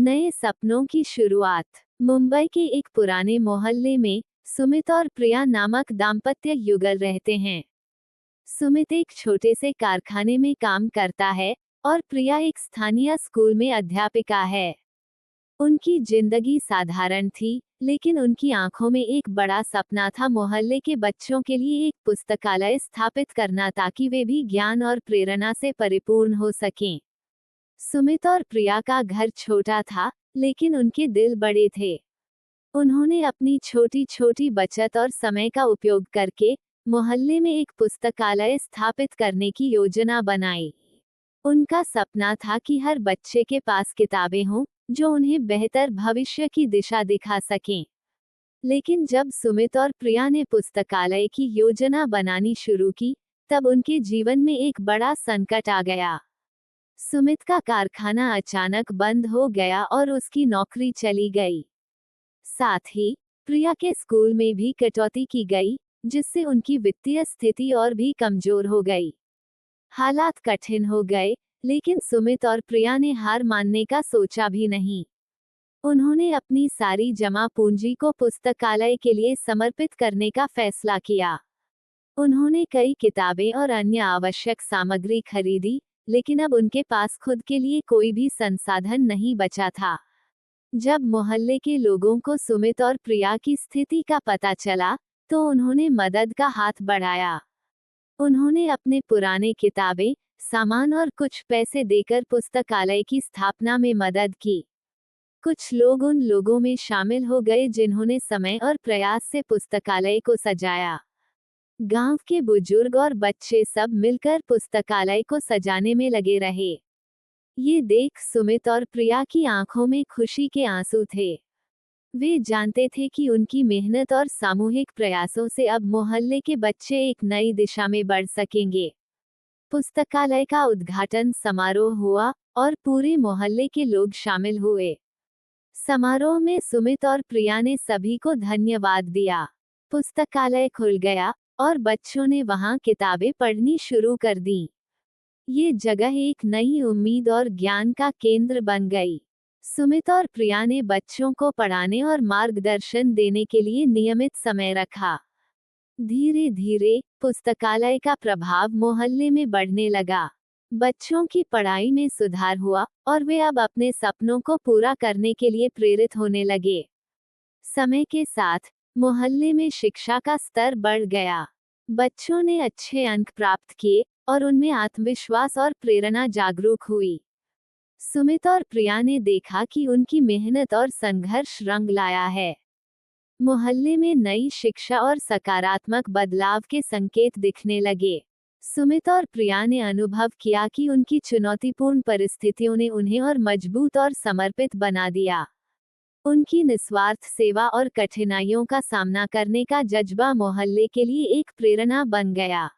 नए सपनों की शुरुआत। मुंबई के एक पुराने मोहल्ले में सुमित और प्रिया नामक दाम्पत्य युगल रहते हैं। सुमित एक छोटे से कारखाने में काम करता है और प्रिया एक स्थानीय स्कूल में अध्यापिका है। उनकी जिंदगी साधारण थी, लेकिन उनकी आंखों में एक बड़ा सपना था, मोहल्ले के बच्चों के लिए एक पुस्तकालय स्थापित करना ताकि वे भी ज्ञान और प्रेरणा से परिपूर्ण हो सकें। सुमित और प्रिया का घर छोटा था, लेकिन उनके दिल बड़े थे। उन्होंने अपनी छोटी छोटी बचत और समय का उपयोग करके मोहल्ले में एक पुस्तकालय स्थापित करने की योजना बनाई। उनका सपना था कि हर बच्चे के पास किताबें हों, जो उन्हें बेहतर भविष्य की दिशा दिखा सकें। लेकिन जब सुमित और प्रिया ने पुस्तकालय की योजना बनानी शुरू की, तब उनके जीवन में एक बड़ा संकट आ गया। सुमित का कारखाना अचानक बंद हो गया और उसकी नौकरी चली गई। साथ ही प्रिया के स्कूल में भी कटौती की गई, जिससे उनकी वित्तीय स्थिति और भी कमजोर हो गई। हालात कठिन हो गए, लेकिन सुमित और प्रिया ने हार मानने का सोचा भी नहीं। उन्होंने अपनी सारी जमा पूंजी को पुस्तकालय के लिए समर्पित करने का फैसला किया। उन्होंने कई किताबें और अन्य आवश्यक सामग्री खरीदी, लेकिन अब उनके पास खुद के लिए कोई भी संसाधन नहीं बचा था। जब मोहल्ले के लोगों को सुमित और प्रिया की स्थिति का पता चला, तो उन्होंने मदद का हाथ बढ़ाया। उन्होंने अपने पुराने किताबें, सामान और कुछ पैसे देकर पुस्तकालय की स्थापना में मदद की। कुछ लोग उन लोगों में शामिल हो गए जिन्होंने समय और प्रयास से पुस्तकालय को सजाया। गांव के बुजुर्ग और बच्चे सब मिलकर पुस्तकालय को सजाने में लगे रहे। ये देख सुमित और प्रिया की आंखों में खुशी के आंसू थे। वे जानते थे कि उनकी मेहनत और सामूहिक प्रयासों से अब मोहल्ले के बच्चे एक नई दिशा में बढ़ सकेंगे। पुस्तकालय का उद्घाटन समारोह हुआ और पूरे मोहल्ले के लोग शामिल हुए। समारोह में सुमित और प्रिया ने सभी को धन्यवाद दिया। पुस्तकालय खुल गया और बच्चों ने वहां किताबें पढ़नी शुरू कर दी। ये जगह एक नई उम्मीद और ज्ञान का केंद्र बन गई। सुमित और प्रिया ने बच्चों को पढ़ाने और मार्गदर्शन देने के लिए नियमित समय रखा। धीरे धीरे पुस्तकालय का प्रभाव मोहल्ले में बढ़ने लगा। बच्चों की पढ़ाई में सुधार हुआ और वे अब अपने सपनों को पूरा करने के लिए प्रेरित होने लगे। समय के साथ मोहल्ले में शिक्षा का स्तर बढ़ गया। बच्चों ने अच्छे अंक प्राप्त किए और उनमें आत्मविश्वास और प्रेरणा जागरूक हुई। सुमित और प्रिया ने देखा कि उनकी मेहनत और संघर्ष रंग लाया है। मोहल्ले में नई शिक्षा और सकारात्मक बदलाव के संकेत दिखने लगे। सुमित और प्रिया ने अनुभव किया कि उनकी चुनौतीपूर्ण परिस्थितियों ने उन्हें और मजबूत और समर्पित बना दिया। उनकी निस्वार्थ सेवा और कठिनाइयों का सामना करने का जज्बा मोहल्ले के लिए एक प्रेरणा बन गया।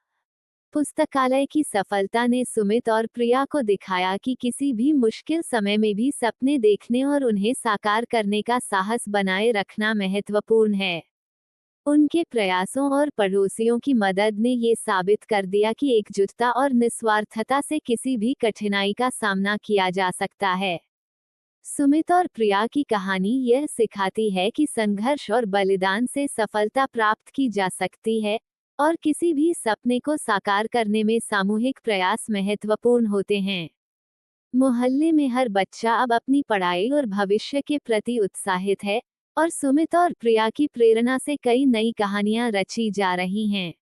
पुस्तकालय की सफलता ने सुमित और प्रिया को दिखाया कि किसी भी मुश्किल समय में भी सपने देखने और उन्हें साकार करने का साहस बनाए रखना महत्वपूर्ण है। उनके प्रयासों और पड़ोसियों की मदद ने ये साबित कर दिया कि एकजुटता और निस्वार्थता से किसी भी कठिनाई का सामना किया जा सकता है। सुमित और प्रिया की कहानी यह सिखाती है कि संघर्ष और बलिदान से सफलता प्राप्त की जा सकती है, और किसी भी सपने को साकार करने में सामूहिक प्रयास महत्वपूर्ण होते हैं। मोहल्ले में हर बच्चा अब अपनी पढ़ाई और भविष्य के प्रति उत्साहित है, और सुमित और प्रिया की प्रेरणा से कई नई कहानियां रची जा रही हैं।